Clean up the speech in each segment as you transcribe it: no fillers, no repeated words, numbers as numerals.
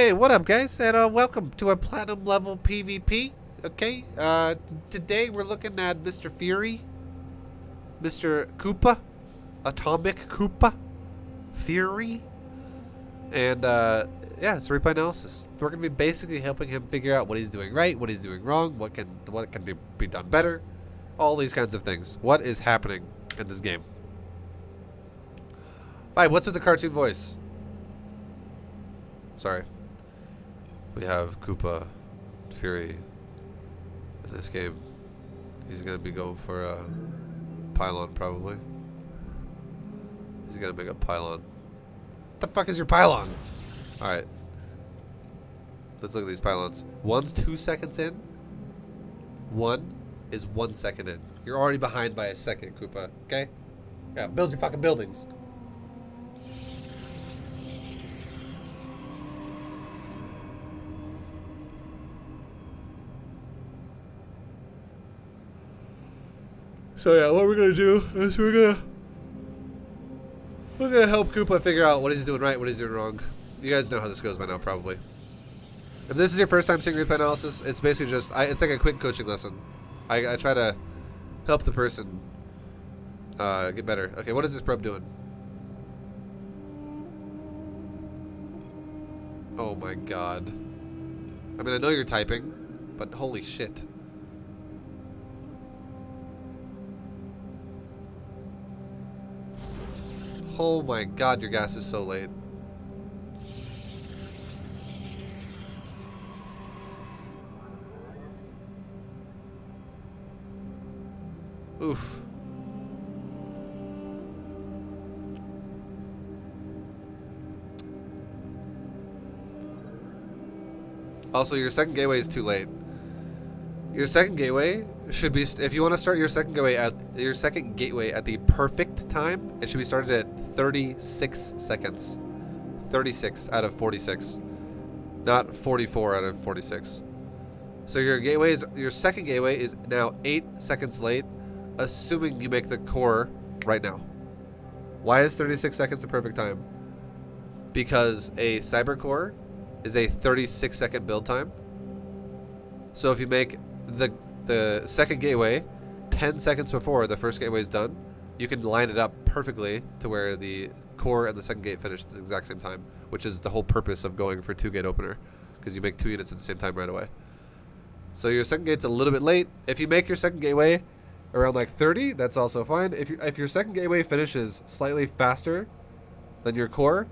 Hey, what up, guys? And welcome to our platinum level PvP. Okay, today we're looking at Mr. Fury, Mr. Koopa, Atomic Koopa, Fury, and yeah, it's replay analysis. We're gonna be basically helping him figure out what he's doing right, what he's doing wrong, what can be done better, all these kinds of things. What is happening in this game? Hi, what's with the cartoon voice? Sorry. We have Koopa, Fury in this game. He's gonna be going for a pylon probably. He's gonna make a pylon. What the fuck is your pylon? Alright. Let's look at these pylons. One's 2 seconds in. One is 1 second in. You're already behind by a second, Koopa. Okay? Yeah, build your fucking buildings. So yeah, what we're gonna do is we're gonna help Koopa figure out what he's doing right, what he's doing wrong. You guys know how this goes by now, probably. If this is your first time seeing replay analysis, it's basically just it's like a quick coaching lesson. I try to help the person get better. Okay, what is this probe doing? Oh my god. I mean, I know you're typing, but holy shit. Oh my god, your gas is so late. Oof. Also, your second gateway is too late. Your second gateway should be, if you want to start your second gateway at the perfect time, it should be started at 36 seconds. 36 out of 46, not 44 out of 46. So your second gateway is now 8 seconds late, assuming you make the core right now. Why is 36 seconds a perfect time? Because a cyber core is a 36-second build time. So if you make the second gateway 10 seconds before the first gateway is done, you can line it up perfectly to where the core and the second gate finish at the exact same time, which is the whole purpose of going for 2-gate opener, because you make 2 units at the same time right away. So your second gate's a little bit late. If you make your second gateway around like 30, that's also fine. If your second gateway finishes slightly faster than your core,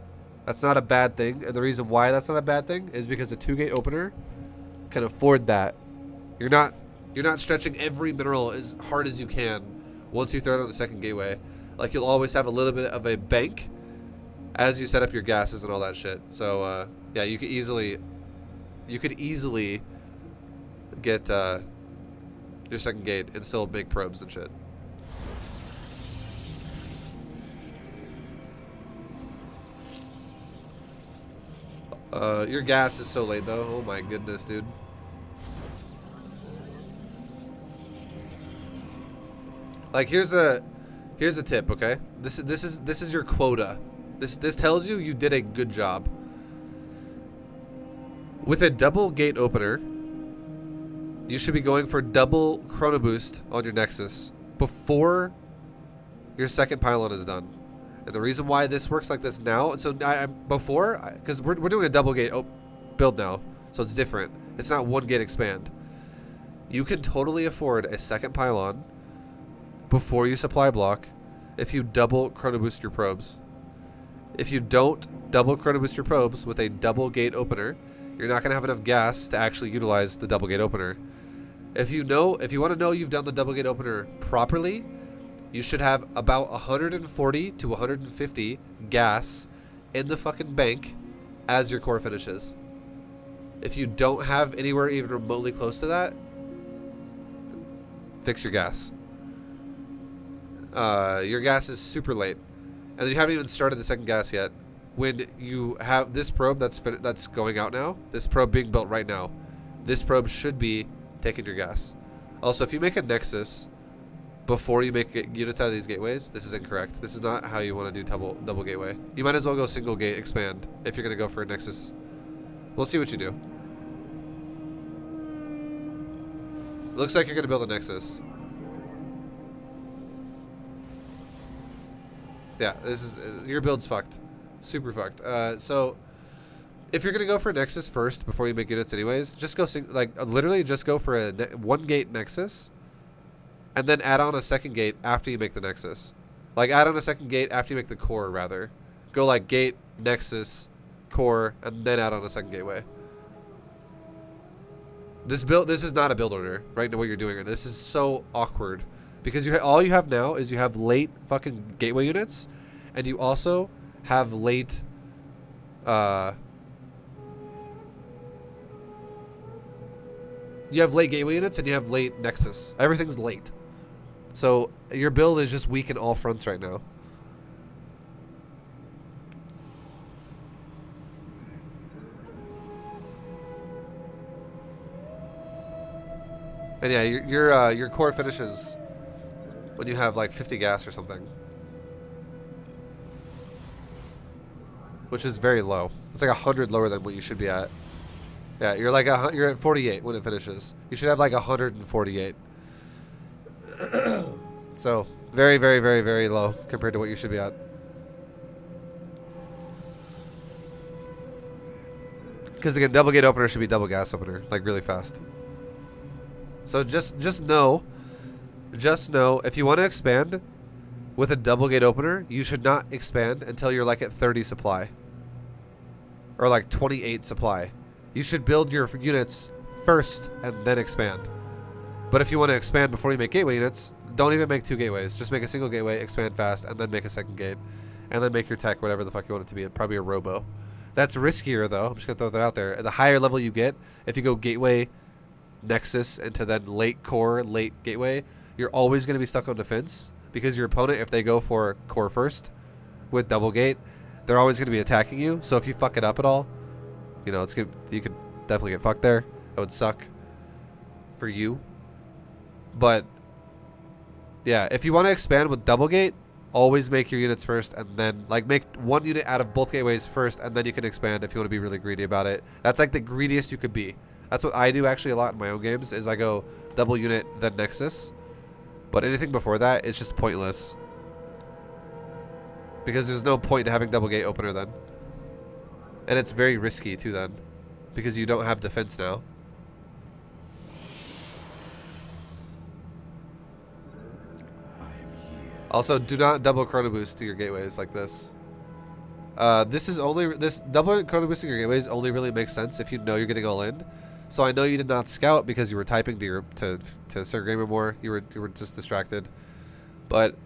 that's not a bad thing. And the reason why that's not a bad thing is because a 2-gate opener can afford that. You're not stretching every mineral as hard as you can once you throw it on the second gateway. Like, you'll always have a little bit of a bank as you set up your gases and all that shit. So yeah, you could easily get your second gate and still make probes and shit. Your gas is so late though. Oh my goodness, dude. Like, here's a tip, okay? This is your quota. This tells you did a good job. With a double gate opener, you should be going for double chrono boost on your Nexus before your second pylon is done. And the reason why this works like this now, so because we're doing a double gate build now, so it's different. It's not 1-gate expand. You can totally afford a second pylon before you supply block if you double chrono boost your probes. If you don't double chrono boost your probes with a double gate opener, you're not going to have enough gas to actually utilize the double gate opener. If you want to know you've done the double gate opener properly, you should have about 140 to 150 gas in the fucking bank as your core finishes. If you don't have anywhere even remotely close to that, fix your gas. Your gas is super late, and you haven't even started the second gas yet. When you have this probe that's going out now, this probe being built right now, this probe should be taking your gas. Also, if you make a Nexus before you make units out of these gateways, this is incorrect. This is not how you want to do double gateway. You might as well go single gate expand if you're going to go for a Nexus We'll see what you do. Looks like you're gonna build a Nexus. Yeah, this is your build's fucked, super fucked. So if you're gonna go for a Nexus first before you make units, anyways, just go literally just go for a one gate Nexus, and then add on a second gate after you make the Nexus. Like add on a second gate after you make the core, rather. Go like gate, Nexus, core, and then add on a second gateway. This is not a build order right now. What you're doing, this is so awkward because all you have now is you have late fucking gateway units, and you also have late. You have late gateway units and you have late Nexus. Everything's late, so your build is just weak in all fronts right now. And yeah, your core finishes when you have like 50 gas or something, which is very low. It's like 100 lower than what you should be at. Yeah, you're at 48 when it finishes. You should have like 148. So very, very, very, very low compared to what you should be at. Because again, double gate opener should be double gas opener, like really fast. So just know if you want to expand with a double gate opener, you should not expand until you're like at 30 supply or like 28 supply. You should build your units first and then expand. But if you want to expand before you make gateway units, don't even make two gateways. Just make a single gateway, expand fast, and then make a second gate, and then make your tech whatever the fuck you want it to be. Probably a robo. That's riskier though. I'm just gonna throw that out there. The higher level you get, if you go gateway, Nexus into then late core, late gateway, you're always going to be stuck on defense because your opponent, if they go for core first with double gate, they're always going to be attacking you. So if you fuck it up at all, you know, it's good. You could definitely get fucked there. That would suck for you. But yeah, if you want to expand with double gate, always make your units first and then like make one unit out of both gateways first, and then you can expand if you want to be really greedy about it. That's like the greediest you could be. That's what I do actually a lot in my own games, is I go double unit, then Nexus. But anything before that, it's just pointless. Because there's no point to having double gate opener then. And it's very risky too then. Because you don't have defense now. Also, do not double chrono boost to your gateways like this. This double chrono boosting your gateways only really makes sense if you know you're getting all in. So I know you did not scout because you were typing to Sir Gamer more. You were just distracted. But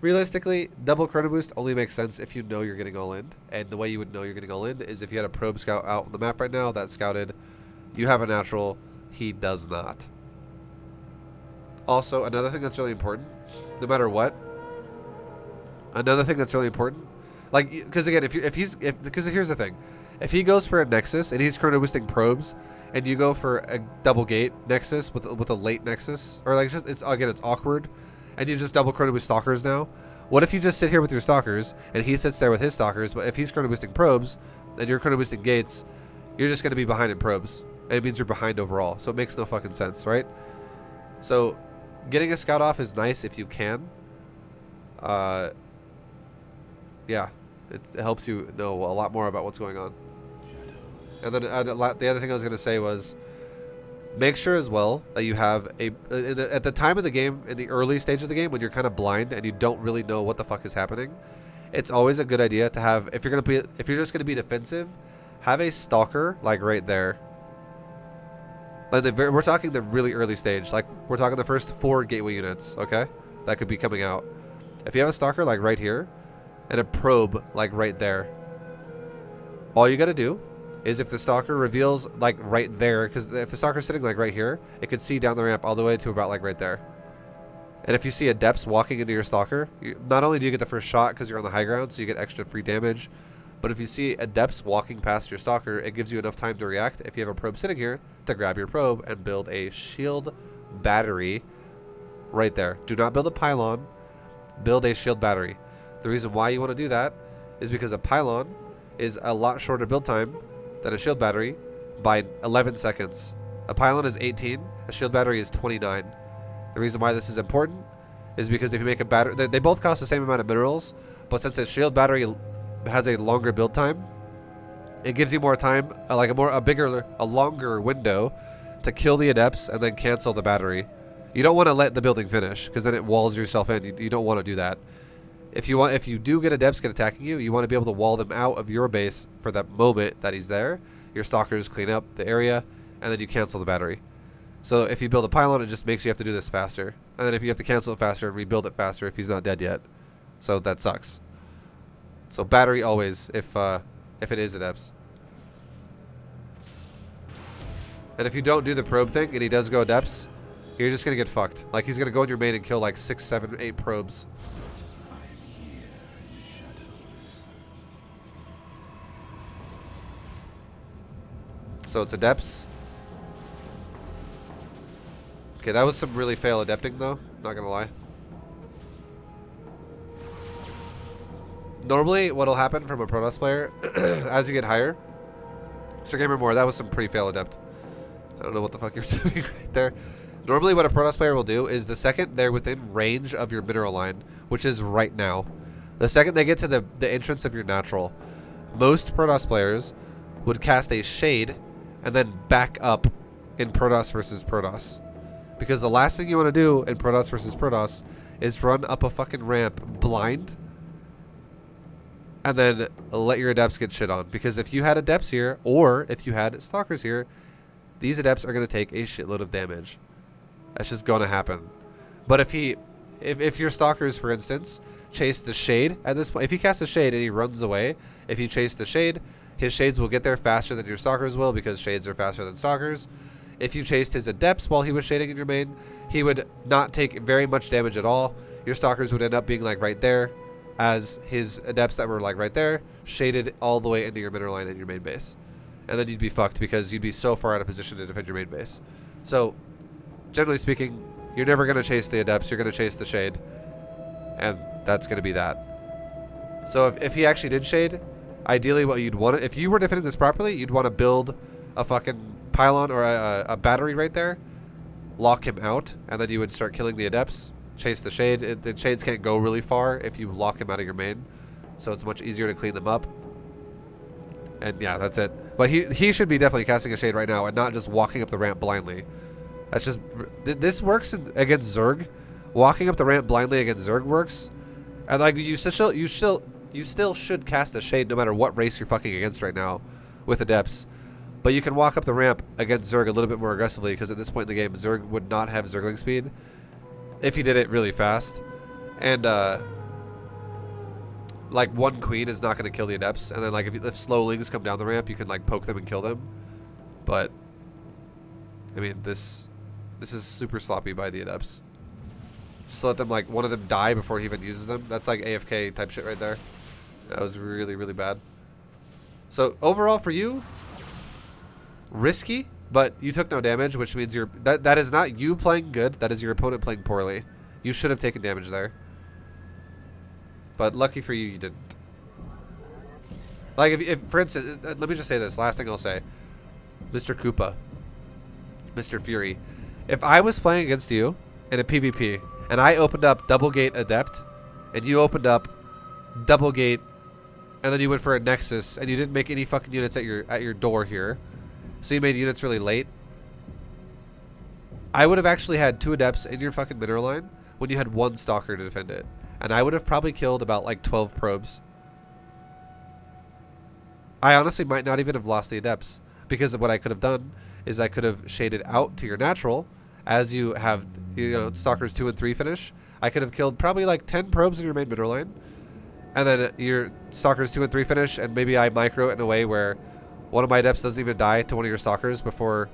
realistically, double chrono boost only makes sense if you know you're getting all in. And the way you would know you're getting all in is if you had a probe scout out on the map right now that scouted. You have a natural. He does not. Also, another thing that's really important, no matter what. Another thing that's really important, like, because again, because here's the thing. If he goes for a Nexus and he's chrono boosting probes, and you go for a double gate Nexus with a late Nexus, or like it's awkward, and you just double chrono boost stalkers now. What if you just sit here with your stalkers and he sits there with his stalkers? But if he's chrono boosting probes and you're chrono boosting gates, you're just going to be behind in probes, and it means you're behind overall. So it makes no fucking sense, right? So getting a scout off is nice if you can. Yeah, it helps you know a lot more about what's going on. And then the other thing I was going to say was, make sure as well that you have at the time of the game, in the early stage of the game, when you're kind of blind and you don't really know what the fuck is happening, it's always a good idea to have, if you're just going to be defensive, have a stalker like right there. Like we're talking the really early stage, like we're talking the first 4 gateway units, okay, that could be coming out. If you have a stalker like right here and a probe like right there, all you got to do is, if the stalker reveals like right there, because if the stalker's sitting like right here, it could see down the ramp all the way to about like right there. And if you see adepts walking into your stalker, not only do you get the first shot because you're on the high ground, so you get extra free damage, but if you see adepts walking past your stalker, it gives you enough time to react, if you have a probe sitting here, to grab your probe and build a shield battery right there. Do not build a pylon, build a shield battery. The reason why you want to do that is because a pylon is a lot shorter build time than a shield battery by 11 seconds. A pylon is 18, a shield battery is 29. The reason why this is important is because if you make a battery, they both cost the same amount of minerals, but since a shield battery has a longer build time, it gives you more time, like a longer window to kill the adepts and then cancel the battery. You don't want to let the building finish because then it walls yourself in. You don't want to do that. If you do get adepts get attacking you, you want to be able to wall them out of your base for that moment that he's there. Your stalkers clean up the area, and then you cancel the battery. So if you build a pylon, it just makes you have to do this faster. And then if you have to cancel it faster and rebuild it faster if he's not dead yet. So that sucks. So battery always if it is adepts. And if you don't do the probe thing and he does go adepts, you're just going to get fucked. Like he's going to go in your main and kill like 6, 7, 8 probes. So it's adepts. Okay, that was some really fail adepting though, not gonna lie. Normally what'll happen from a Protoss player as you get higher, Sir Gamer Moore, that was some pretty fail adept. I don't know what the fuck you're doing right there. Normally what a Protoss player will do is the second they're within range of your mineral line, which is right now, the second they get to the entrance of your natural, most Protoss players would cast a shade and then back up in Protoss versus Protoss. Because the last thing you want to do in Protoss versus Protoss is run up a fucking ramp blind and then let your adepts get shit on. Because if you had adepts here, or if you had stalkers here, these adepts are going to take a shitload of damage. That's just going to happen. But if your stalkers, for instance, chase the shade at this point, if you cast a shade and he runs away, if you chase the shade, his shades will get there faster than your stalkers will because shades are faster than stalkers. If you chased his adepts while he was shading in your main, he would not take very much damage at all. Your stalkers would end up being like right there, as his adepts that were like right there, shaded all the way into your mineral line in your main base. And then you'd be fucked because you'd be so far out of position to defend your main base. So, generally speaking, you're never going to chase the adepts, you're going to chase the shade. And that's going to be that. So if he actually did shade, ideally what you'd want, if you were defending this properly, you'd want to build a fucking pylon or a battery right there, lock him out, and then you would start killing the adepts, chase the shade. The shades can't go really far if you lock him out of your main, so it's much easier to clean them up. And yeah, that's it. But he should be definitely casting a shade right now and not just walking up the ramp blindly. That's just, this works against Zerg. Walking up the ramp blindly against Zerg works, and like you still should cast a shade no matter what race you're fucking against right now with adepts. But you can walk up the ramp against Zerg a little bit more aggressively because at this point in the game, Zerg would not have Zergling speed if he did it really fast. And like one queen is not going to kill the adepts. And then like if slowlings come down the ramp, you can like poke them and kill them. But I mean, this is super sloppy by the adepts. Just let them, like, one of them die before he even uses them. That's like AFK type shit right there. That was really, really bad. So overall for you, risky, but you took no damage, which means that is not you playing good. That is your opponent playing poorly. You should have taken damage there. But lucky for you, you didn't. Like, if for instance, let me just say this. Last thing I'll say. Mr. Koopa. Mr. Fury. If I was playing against you in a PvP, and I opened up double gate adept, and you opened up double gate, and then you went for a nexus, and you didn't make any fucking units at your door here, so you made units really late, I would have actually had 2 adepts in your fucking mineral line when you had 1 stalker to defend it, and I would have probably killed about like 12 probes. I honestly might not even have lost the adepts, because what I could have done is I could have shaded out to your natural as you have, you know, stalkers 2 and 3 finish. I could have killed probably like 10 probes in your main mineral line, and then your stalkers 2 and 3 finish, and maybe I micro it in a way where one of my adepts doesn't even die to one of your stalkers before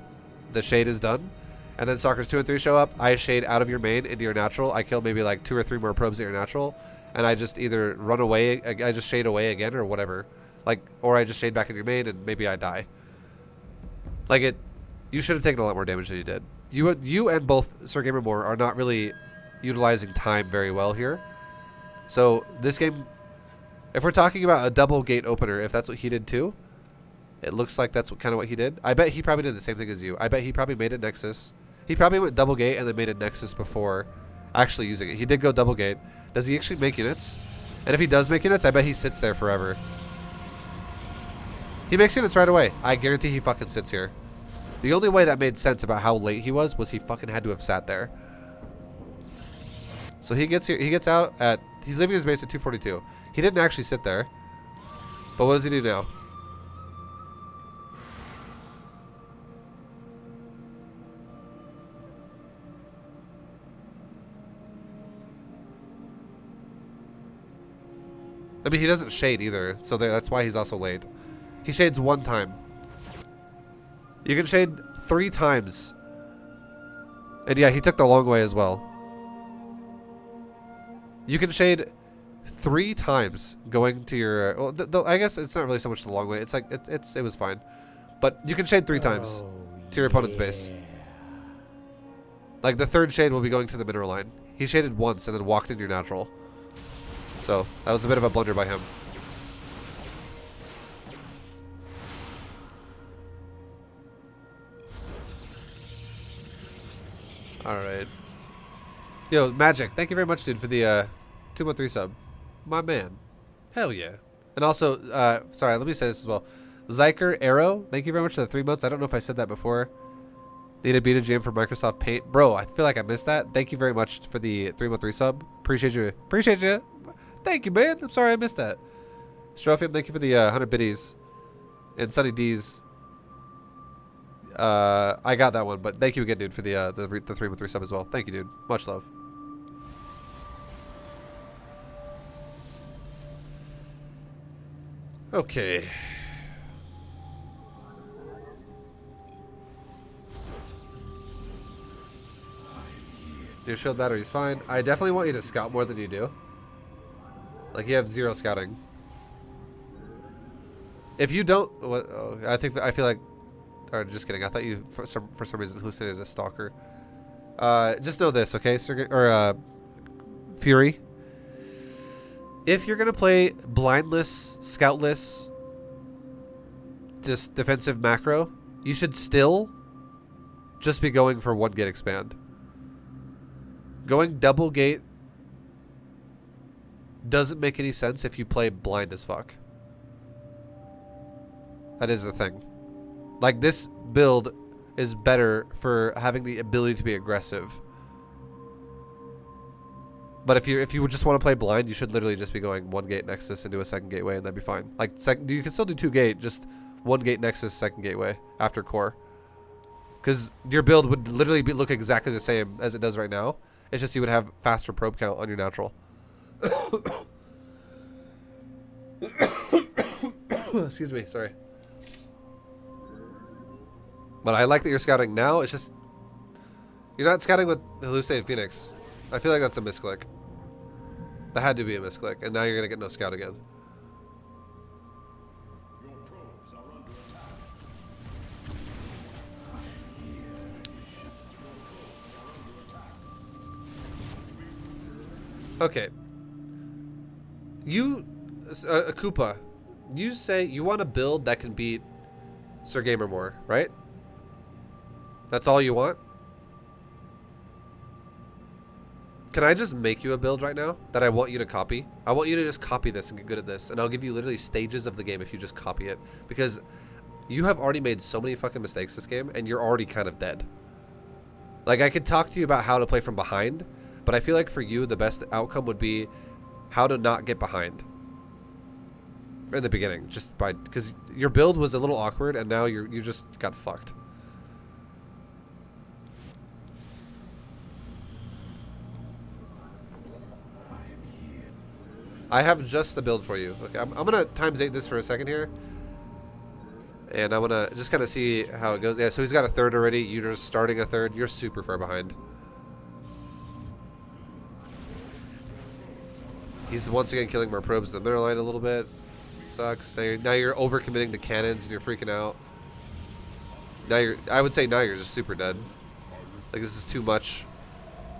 the shade is done, and then stalkers 2 and 3 show up. I shade out of your main into your natural. I kill maybe like 2 or 3 more probes at your natural, and I just either run away, I just shade away again or whatever, like, or I just shade back in your main and maybe I die. Like it, you should have taken a lot more damage than you did. You and both Sir Gamer Moore are not really utilizing time very well here. So this game, If we're talking about a double gate opener, if that's what he did too, it looks like that's kind of what he did. I bet he probably did the same thing as you. I bet he probably made a Nexus. He probably went double gate and then made a Nexus before actually using it. He did go double gate. Does he actually make units? And if he does make units, I bet he sits there forever. He makes units right away. I guarantee he fucking sits here. The only way that made sense about how late he was he fucking had to have sat there. So he gets here. He gets out at. He's leaving his base at 242. He didn't actually sit there. But what does he do now? I mean, he doesn't shade either, so that's why he's also late. He shades one time. You can shade 3 times. And yeah, he took the long way as well. You can shade 3 times going to your... Well, I guess it's not really so much the long way. It's like, it was fine. But you can shade 3 times to your opponent's base. Like, the 3rd shade will be going to the mineral line. He shaded once and then walked into your natural. So, that was a bit of a blunder by him. Alright. Yo, Magic, thank you very much, dude, for the 213 sub. My man. Hell yeah. And also, sorry, let me say this as well. Zyker Arrow, thank you very much for the 3 months. I don't know if I said that before. Need a beta jam for Microsoft Paint. Bro, I feel like I missed that. Thank you very much for the 313 sub. Appreciate you. Appreciate you. Thank you, man. I'm sorry I missed that. Strophium, thank you for the 100 biddies. And Sunny D's. I got that one, but thank you again, dude, for the 313 sub as well. Thank you, dude. Much love. Okay. Your shield battery's fine. I definitely want you to scout more than you do. Like, you have 0 scouting. If you don't, I feel like, or just kidding. I thought you for some reason hallucinated a stalker. Just know this, okay, Fury. If you're gonna play blindless, scoutless, just defensive macro, you should still just be going for 1 gate expand. Going double gate doesn't make any sense if you play blind as fuck. That is the thing. Like, this build is better for having the ability to be aggressive. But if you just want to play blind, you should literally just be going 1 gate Nexus into a 2nd gateway, and that'd be fine. Like, you can still do 2 gate, just 1 gate Nexus, 2nd gateway after core. Because your build would literally look exactly the same as it does right now. It's just you would have faster probe count on your natural. Excuse me, sorry. But I like that you're scouting now. It's just you're not scouting with Hallucinated Phoenix. I feel like that's a misclick. That had to be a misclick, and now you're gonna get no scout again. Okay. You, Koopa, you say you want a build that can beat Sir Gamer more, right? That's all you want? Can I just make you a build right now that I want you to copy? I want you to just copy this and get good at this, and I'll give you literally stages of the game if you just copy it. Because you have already made so many fucking mistakes this game, and you're already kind of dead. Like, I could talk to you about how to play from behind, but I feel like for you, the best outcome would be how to not get behind in the beginning, just by because your build was a little awkward, and now you just got fucked. I have just the build for you. Okay, I'm gonna ×8 this for a second here, and I'm gonna just kind of see how it goes. Yeah, so he's got a 3rd already. You're just starting a 3rd. You're super far behind. He's once again killing more probes in the middle line a little bit. It sucks. Now you're overcommitting to cannons and you're freaking out. I would say now you're just super dead. Like, this is too much.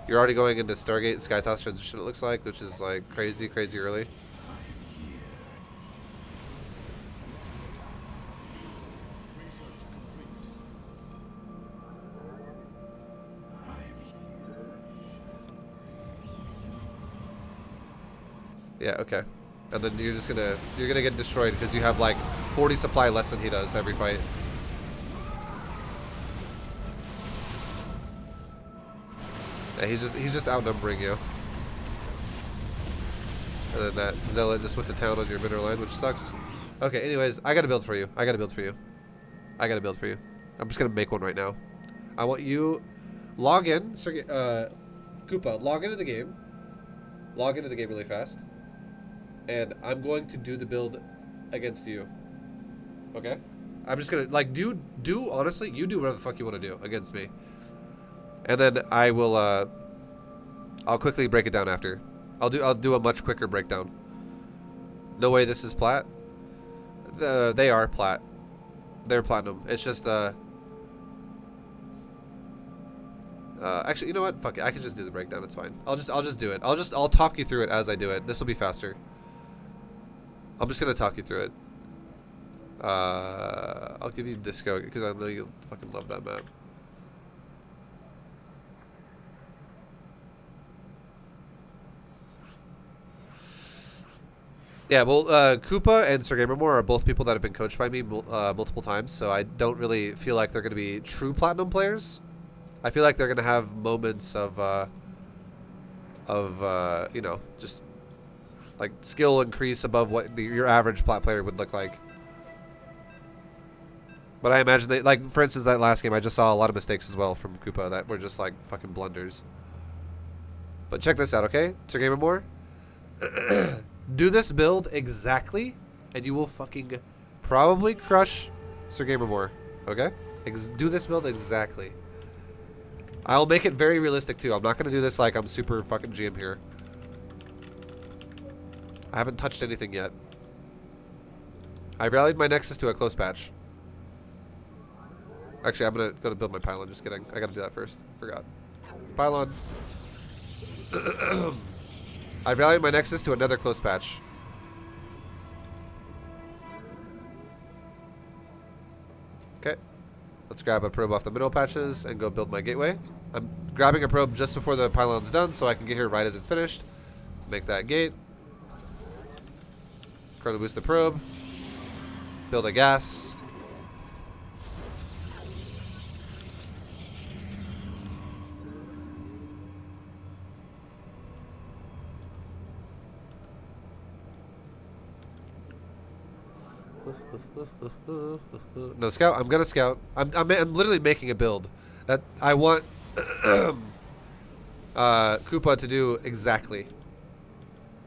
You're already going into Stargate Skytoss transition, it looks like, which is like crazy early. Yeah, okay. And then you're gonna get destroyed because you have like 40 supply less than he does every fight. Yeah, he's just outnumbering you. And then that zealot just went to town on your middle line, which sucks. Okay, anyways, I gotta build for you. I gotta build for you. I gotta build for you. I'm just gonna make one right now. I want you log in, Koopa, log into the game. Log into the game really fast. And I'm going to do the build against you. Okay? I'm just gonna like do honestly, you do whatever the fuck you want to do against me. And then I will I'll quickly break it down after. I'll do a much quicker breakdown. No way this is plat. They are plat. They're platinum. It's just actually, you know what? Fuck it. I can just do the breakdown. It's fine. I'll just do it. I'll talk you through it as I do it. This will be faster. I'm just gonna talk you through it. I'll give you Disco because I know you fucking love that map. Yeah, well, Koopa and Sir Gamermore are both people that have been coached by me multiple times, so I don't really feel like they're going to be true platinum players. I feel like they're going to have moments of you know, just like skill increase above what your average plat player would look like. But I imagine they, like, for instance, that last game, I just saw a lot of mistakes as well from Koopa that were just like fucking blunders. But check this out, okay? Sir Gamermore? Do this build exactly, and you will fucking probably crush Sir Gamermore. Okay? Do this build exactly. I'll make it very realistic too. I'm not gonna do this like I'm super fucking GM here. I haven't touched anything yet. I rallied my Nexus to a close patch. Actually, I'm gonna build my pylon. Just kidding. I gotta do that first. Forgot. Pylon. I rallied my Nexus to another close patch. Okay. Let's grab a probe off the middle patches and go build my gateway. I'm grabbing a probe just before the pylon's done so I can get here right as it's finished. Make that gate. Chrono boost the probe. Build a gas. No scout. I'm gonna scout. I'm literally making a build that I want Koopa to do exactly.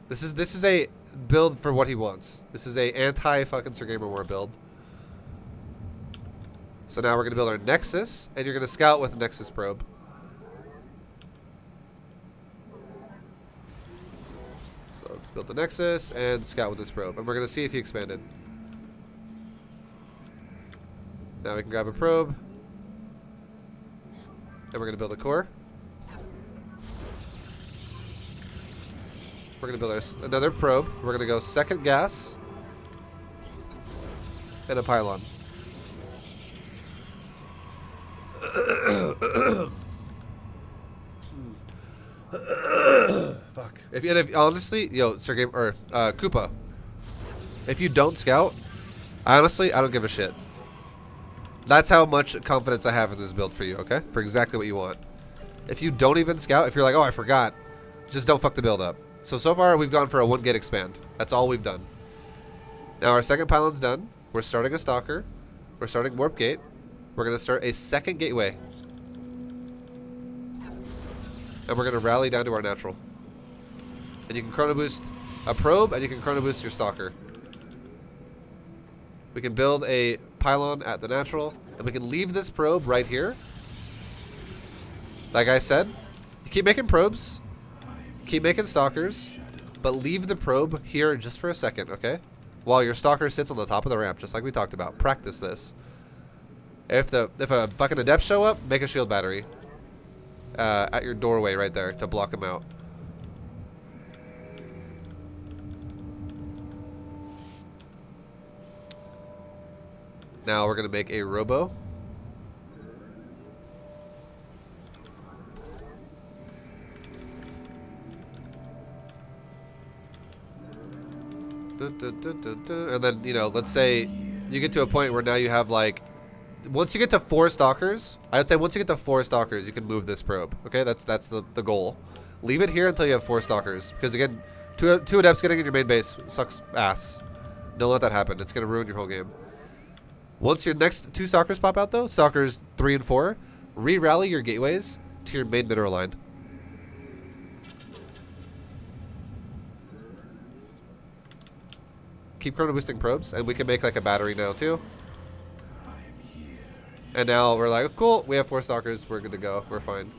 This is a build for what he wants. This is a anti fucking Sir Gamermore build. So now we're gonna build our Nexus, and you're gonna scout with Nexus probe. So let's build the Nexus and scout with this probe, and we're gonna see if he expanded. Now we can grab a probe. And we're going to build a core. We're going to build another probe. We're going to go second gas. And a pylon. Fuck. If honestly, yo, Sir Game or Koopa, if you don't scout, honestly, I don't give a shit. That's how much confidence I have in this build for you, okay? For exactly what you want. If you don't even scout, if you're like, oh, I forgot, just don't fuck the build up. So far, we've gone for a 1 gate expand. That's all we've done. Now, our second pylon's done. We're starting a stalker. We're starting warp gate. We're going to start a second gateway. And we're going to rally down to our natural. And you can chrono boost a probe, and you can chrono boost your stalker. We can build a pylon at the natural, and we can leave this probe right here. Like I said, you keep making probes, keep making stalkers, but leave the probe here just for a second, okay? While your stalker sits on the top of the ramp, just like we talked about. Practice this. If a fucking adept show up, make a shield battery at your doorway right there to block them out. Now we're going to make a robo. And then, you know, let's say you get to a point where now you have like, once you get to 4 stalkers, I would say once you get to 4 stalkers, you can move this probe. Okay, that's the goal. Leave it here until you have 4 stalkers, because again, two adepts getting in your main base sucks ass. Don't let that happen. It's gonna ruin your whole game. Once your next 2 stalkers pop out though, stalkers 3 and 4, re-rally your gateways to your main mineral line. Keep chrono boosting probes, and we can make like a battery now too. And now we're like, cool, we have 4 stalkers, we're good to go, we're fine.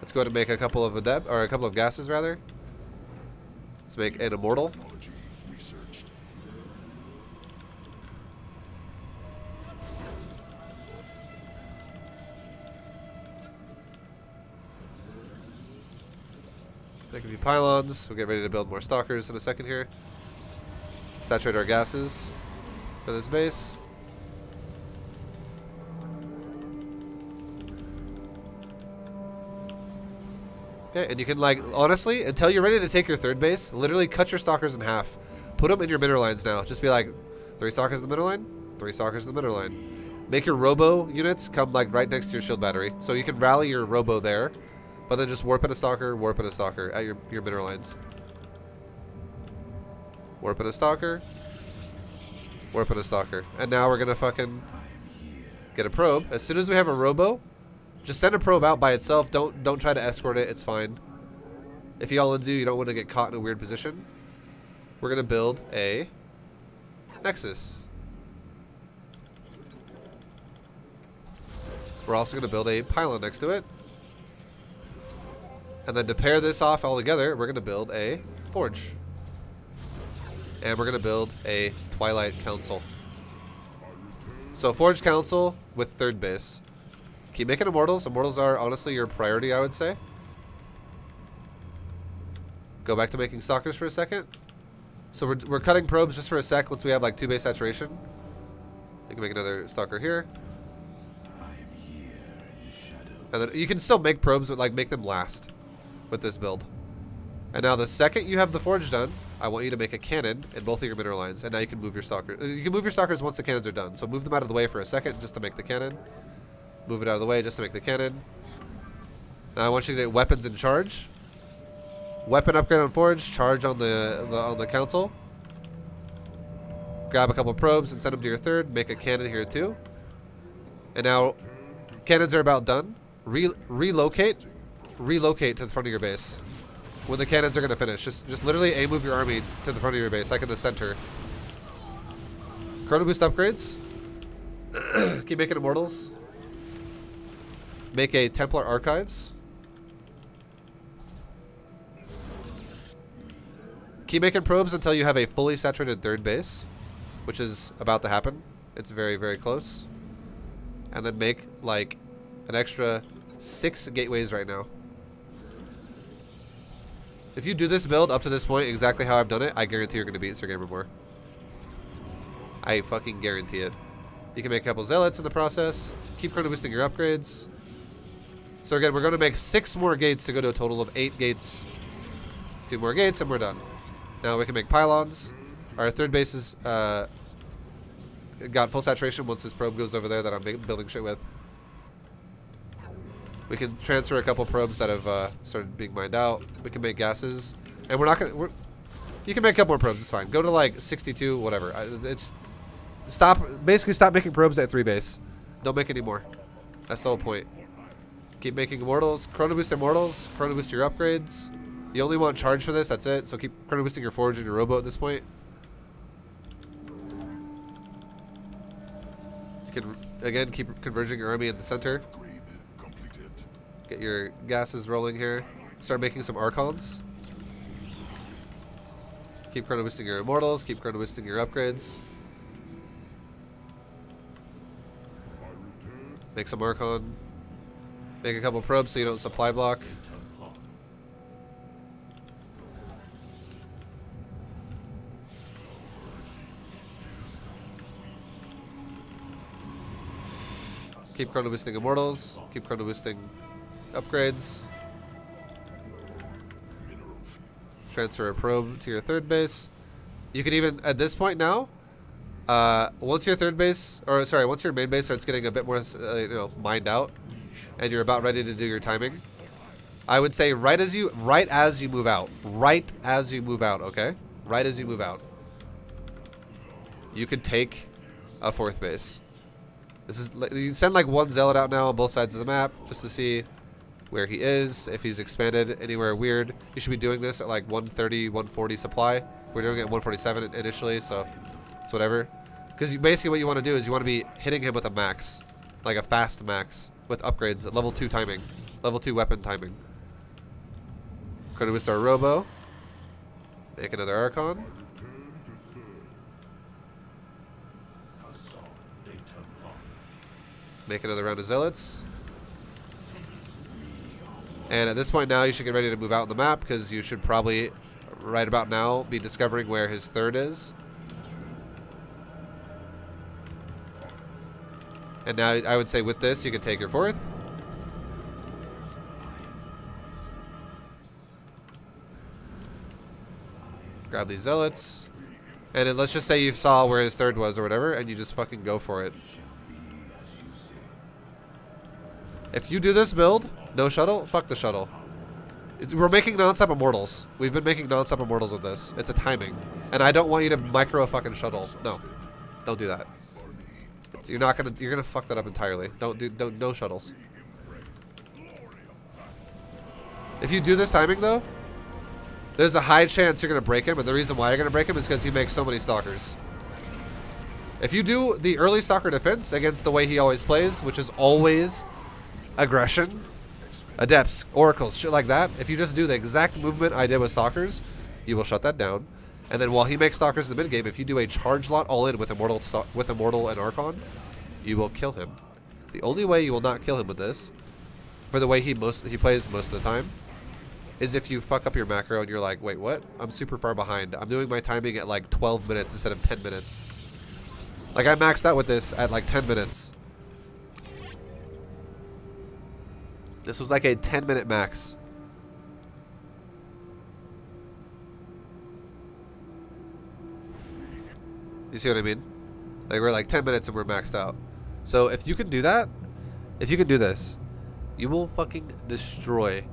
Let's go ahead and make a couple of a couple of gases rather. Let's make an immortal. Make a few pylons. We'll get ready to build more stalkers in a second here. Saturate our gases for this base. Okay, and you can, like, honestly, until you're ready to take your 3rd base, literally cut your stalkers in half. Put them in your mineral lines now. Just be like, 3 stalkers in the mineral line, 3 stalkers in the mineral line. Make your robo units come, like, right next to your shield battery. So you can rally your robo there, but then just warp in a stalker at your mineral lines. Warp in a stalker. Warp in a stalker. And now we're going to fucking get a probe. As soon as we have a robo, just send a probe out by itself. Don't try to escort it. It's fine. If y'all into, you don't want to get caught in a weird position. We're going to build a Nexus. We're also going to build a pylon next to it. And then to pair this off all together, we're going to build a Forge. And we're going to build a Twilight Council. So Forge Council with 3rd base. Keep making immortals. Immortals are honestly your priority, I would say. Go back to making stalkers for a second. So we're cutting probes just for a sec once we have like 2 base saturation. You can make another stalker here. And then you can still make probes, but like make them last with this build. And now the second you have the forge done, I want you to make a cannon in both of your mineral lines. And now you can move your stalkers. You can move your stalkers once the cannons are done. So move them out of the way for a second just to make the cannon. Move it out of the way just to make the cannon. Now I want you to get weapons in charge. Weapon upgrade on Forge, charge on the council. Grab a couple probes and send them to your 3rd. Make a cannon here too. And now cannons are about done. Relocate to the front of your base. When the cannons are gonna finish, just literally aim move your army to the front of your base, like in the center. Chrono boost upgrades. Keep making immortals. Make a Templar Archives. Keep making probes until you have a fully saturated 3rd base, which is about to happen. It's very, very close. And then make like an extra 6 gateways right now. If you do this build up to this point exactly how I've done it, I guarantee you're going to beat Sir Gamer more. I fucking guarantee it. You can make a couple zealots in the process. Keep chrono boosting your upgrades. So again, we're going to make 6 more gates to go to a total of 8 gates. 2 more gates and we're done. Now we can make pylons. Our 3rd base is got full saturation once this probe goes over there that I'm building shit with. We can transfer a couple probes that have started being mined out. We can make gases. And we're not going to... You can make a couple more probes, it's fine. Go to like 62, whatever. It's basically stop making probes at 3 base. Don't make any more. That's the whole point. Keep making immortals. Chrono boost immortals. Chrono boost your upgrades. You only want charge for this, that's it. So keep chrono boosting your forge and your robo at this point. You can, again, keep converging your army in the center. Get your gases rolling here. Start making some archons. Keep chrono boosting your immortals. Keep chrono boosting your upgrades. Make some archon. Make a couple probes so you don't supply block. Keep chrono boosting immortals. Keep chrono boosting upgrades. Transfer a probe to your 3rd base. You can even, at this point now, once your third base, or sorry, once your main base starts getting a bit more, you know, mined out, and you're about ready to do your timing, I would say right as you move out, okay? Right as you move out, you could take a fourth base. This is, you send like one zealot out now on both sides of the map just to see where he is, if he's expanded anywhere weird. You should be doing this at like 130, 140 supply. We're doing it at 147 initially, so it's whatever. Because basically what you want to do is you want to be hitting him with a max, like a fast max with upgrades at level 2 timing, level 2 weapon timing. Gonna boost our Robo. Make another Archon. Make another round of Zealots. And at this point now, you should get ready to move out on the map because you should probably, right about now, be discovering where his third is. And now I would say with this, you can take your fourth. Grab these Zealots. And then let's just say you saw where his third was or whatever, and you just fucking go for it. If you do this build, no shuttle, fuck the shuttle. We're making non-stop immortals. We've been making non-stop immortals with this. It's a timing. And I don't want you to micro a fucking shuttle. No. Don't do that. You're gonna fuck that up entirely. No shuttles. If you do this timing though, there's a high chance you're gonna break him, and the reason why you're gonna break him is because he makes so many stalkers. If you do the early stalker defense against the way he always plays, which is always aggression, adepts, oracles, shit like that, if you just do the exact movement I did with stalkers, you will shut that down. And then while he makes stalkers in the mid game, if you do a charge lot all in with immortal and Archon, you will kill him. The only way you will not kill him with this, for the way he plays most of the time, is if you fuck up your macro and you're like, wait, what? I'm super far behind. I'm doing my timing at like 12 minutes instead of 10 minutes. Like I maxed out with this at like 10 minutes. This was like a 10-minute max. You see what I mean? Like we're like 10 minutes and we're maxed out. So if you can do that, if you can do this, you will fucking destroy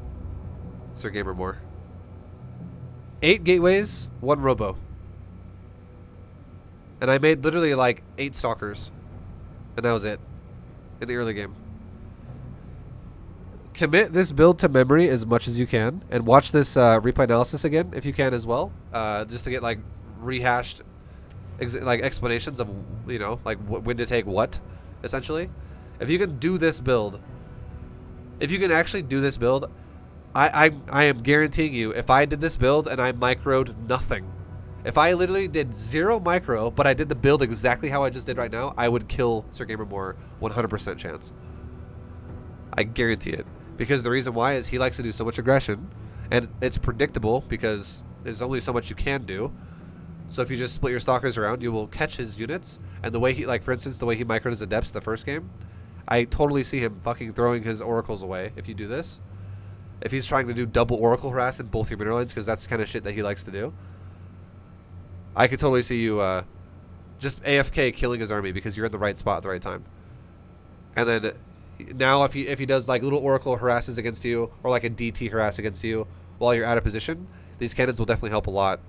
Sir Gamermore. 8 gateways, 1 robo. And I made literally like 8 stalkers. And that was it. In the early game. Commit this build to memory as much as you can. And watch this replay analysis again if you can as well. Just to get like rehashed like explanations of, you know, like when to take what, essentially. If you can do this build, if you can actually do this build, I am guaranteeing you, if I did this build and I microed nothing, if I literally did 0 micro, but I did the build exactly how I just did right now, I would kill Sir Gamermore 100% chance. I guarantee it. Because the reason why is he likes to do so much aggression, and it's predictable because there's only so much you can do. So if you just split your stalkers around, you will catch his units. And the way he, like for instance, the way he microed his adepts the first game, I totally see him fucking throwing his oracles away if you do this. If he's trying to do double oracle harass in both your mineral lines, because that's the kind of shit that he likes to do. I could totally see you just AFK killing his army because you're in the right spot at the right time. And then now if he does like little oracle harasses against you, or like a DT harass against you while you're out of position, these cannons will definitely help a lot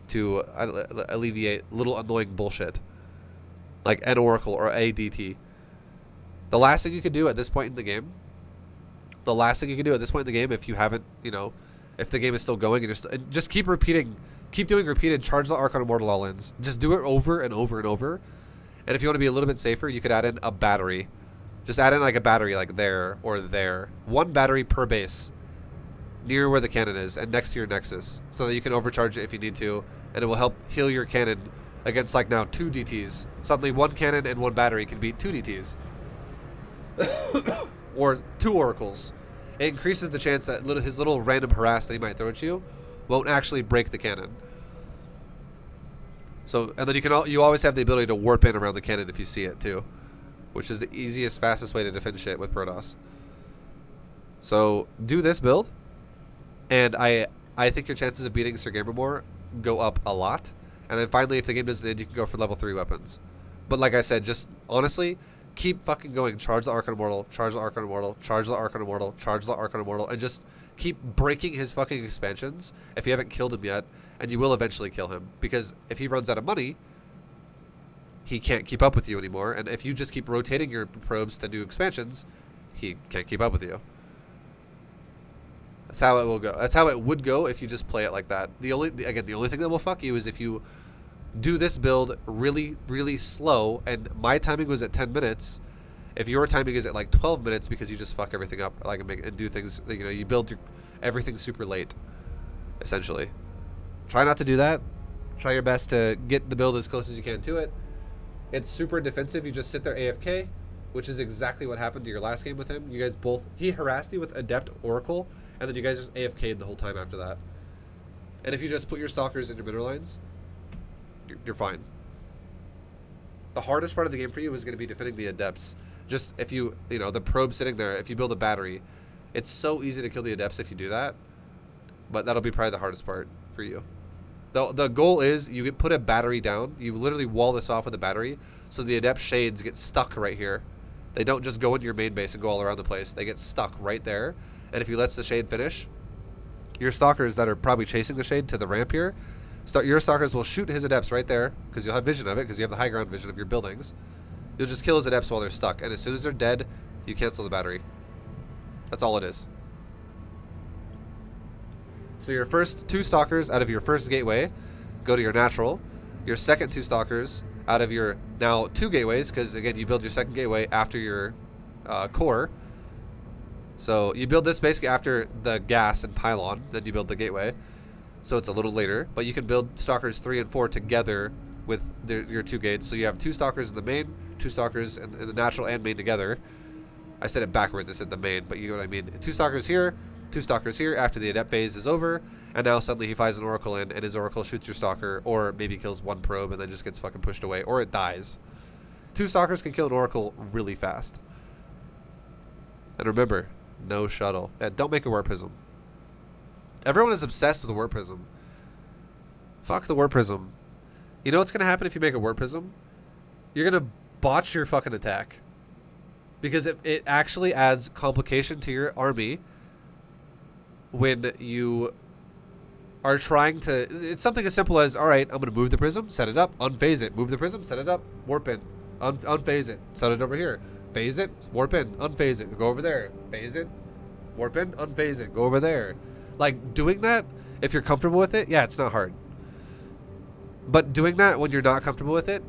to alleviate little annoying bullshit like an oracle or a DT. The last thing you can do at this point in the game, if you haven't, you know, if the game is still going, and just keep doing repeated charge the Archon Immortal all-ins. Just do it over and over and over. And if you want to be a little bit safer, you could add in a battery. Just add in like a battery like there or there. 1 battery per base near where the cannon is and next to your nexus, so that you can overcharge it if you need to, and it will help heal your cannon against like now 2 DTs. Suddenly 1 cannon and 1 battery can beat 2 DTs. Or 2 oracles. It increases the chance that his little random harass that he might throw at you won't actually break the cannon. So, and then you always have the ability to warp in around the cannon if you see it too, which is the easiest, fastest way to defend shit with Protoss. So do this build, and I think your chances of beating Sir Gamermore go up a lot. And then finally, if the game doesn't end, you can go for level 3 weapons. But like I said, just honestly, keep fucking going. Charge the Archon Immortal, charge the Archon Immortal, charge the Archon Immortal, charge the Archon Immortal, and just keep breaking his fucking expansions if you haven't killed him yet, and you will eventually kill him. Because if he runs out of money, he can't keep up with you anymore, and if you just keep rotating your probes to new expansions, he can't keep up with you. That's how it will go. That's how it would go if you just play it like that. The only thing that will fuck you is if you do this build really, really slow, and my timing was at 10 minutes. If your timing is at like 12 minutes because you just fuck everything up, like and do things, you know, you build everything super late, essentially. Try not to do that. Try your best to get the build as close as you can to it. It's super defensive. You just sit there AFK, which is exactly what happened to your last game with him. You guys both, he harassed you with Adept Oracle, and then you guys just AFK'd the whole time after that. And if you just put your stalkers in your mineral lines, you're fine. The hardest part of the game for you is going to be defending the Adepts. Just if you know, the probe sitting there, if you build a battery, it's so easy to kill the Adepts if you do that. But that'll be probably the hardest part for you. The goal is you put a battery down. You literally wall this off with a battery, so the Adept shades get stuck right here. They don't just go into your main base and go all around the place. They get stuck right there. And if you let the shade finish, your stalkers that are probably chasing the shade to the ramp here, your stalkers will shoot his Adepts right there, because you'll have vision of it, because you have the high ground vision of your buildings. You'll just kill his Adepts while they're stuck, and as soon as they're dead, you cancel the battery. That's all it is. So your first 2 stalkers out of your first gateway go to your natural. Your second 2 stalkers out of your now 2 gateways, because again, you build your second gateway after your core. So you build this basically after the gas and pylon, then you build the gateway. So it's a little later, but you can build stalkers 3 and 4 together with your 2 gates. So you have 2 stalkers in the main, 2 stalkers in the natural and main together. I said it backwards, I said the main, but you know what I mean. 2 stalkers here, 2 stalkers here after the Adept phase is over, and now suddenly he flies an Oracle in, and his Oracle shoots your stalker, or maybe kills 1 probe and then just gets fucking pushed away, or it dies. 2 stalkers can kill an Oracle really fast. And remember, no shuttle. Don't make a Warp Prism. Everyone is obsessed with the Warp Prism. Fuck the Warp Prism. You know what's going to happen if you make a Warp Prism? You're going to botch your fucking attack. Because it actually adds complication to your army when you are trying to... It's something as simple as, alright, I'm going to move the prism, set it up, unphase it. Move the prism, set it up, warp in. Unphase it. Set it over here. Phase it, warp in, unphase it. Go over there. Phase it, warp in, unphase it. Go over there. Like, doing that, if you're comfortable with it, yeah, it's not hard. But doing that when you're not comfortable with it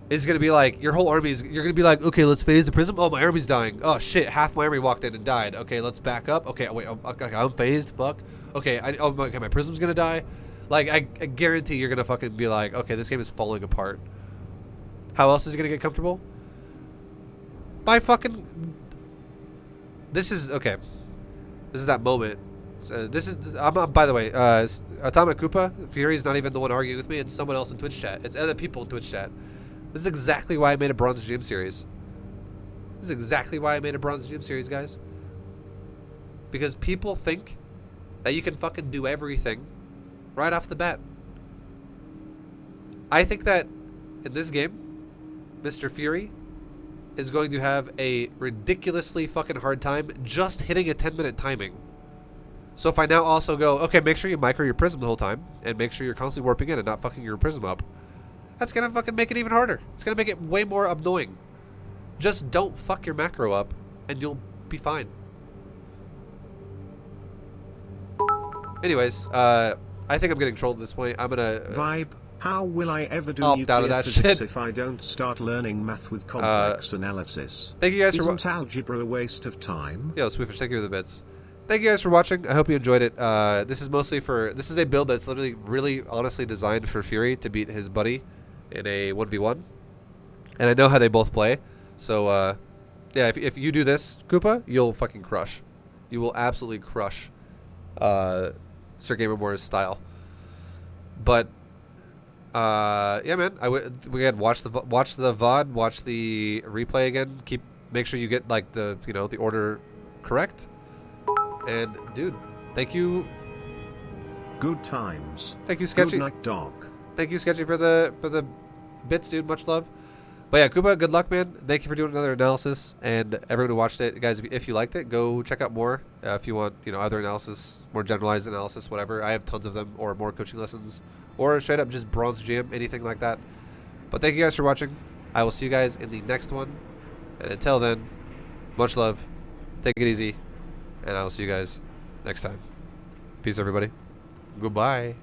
is going to be like, your whole army is, you're going to be like, okay, let's phase the prism. Oh, my army's dying. Oh, shit, half my army walked in and died. Okay, let's back up. Okay, wait, I'm phased, fuck. Okay, okay, my prism's going to die. Like, I guarantee you're going to fucking be like, okay, this game is falling apart. How else is it going to get comfortable? By fucking... This is, okay. This is that moment. By the way, Atomic Koopa, Fury's not even the one arguing with me. It's someone else in Twitch chat. It's other people in Twitch chat. This is exactly why I made a Bronze Gym series. This is exactly why I made a Bronze Gym series, guys. Because people think that you can fucking do everything right off the bat. I think that in this game, Mr. Fury is going to have a ridiculously fucking hard time just hitting a 10-minute timing. So if I now also go, okay, make sure you micro your prism the whole time, and make sure you're constantly warping in and not fucking your prism up, that's gonna fucking make it even harder. It's gonna make it way more annoying. Just don't fuck your macro up, and you'll be fine. Anyways, I think I'm getting trolled at this point. I'm gonna... ViBE, how will I ever do opt out nuclear of that physics shit if I don't start learning math with complex analysis? Thank you guys for Isn't algebra a waste of time? Yo, Swiffish, thank you for the bits. Thank you guys for watching. I hope you enjoyed it. This is mostly for... This is a build that's literally really honestly designed for Fury to beat his buddy in a 1v1. And I know how they both play. So, yeah, if you do this, Koopa, you'll fucking crush. You will absolutely crush Sir Gamer Moore's style. But, yeah, man. Again, watch the VOD, watch the replay again. Make sure you get, like, the order correct. And, dude, thank you. Good times. Thank you, Sketchy. Good night, dog. Thank you, Sketchy, for the bits, dude. Much love. But yeah, Kuba, good luck, man. Thank you for doing another analysis, and everyone who watched it, guys. If you liked it, go check out more. If you want, other analysis, more generalized analysis, whatever. I have tons of them, or more coaching lessons, or straight up just bronze gym, anything like that. But thank you guys for watching. I will see you guys in the next one, and until then, much love. Take it easy, and I will see you guys next time. Peace, everybody. Goodbye.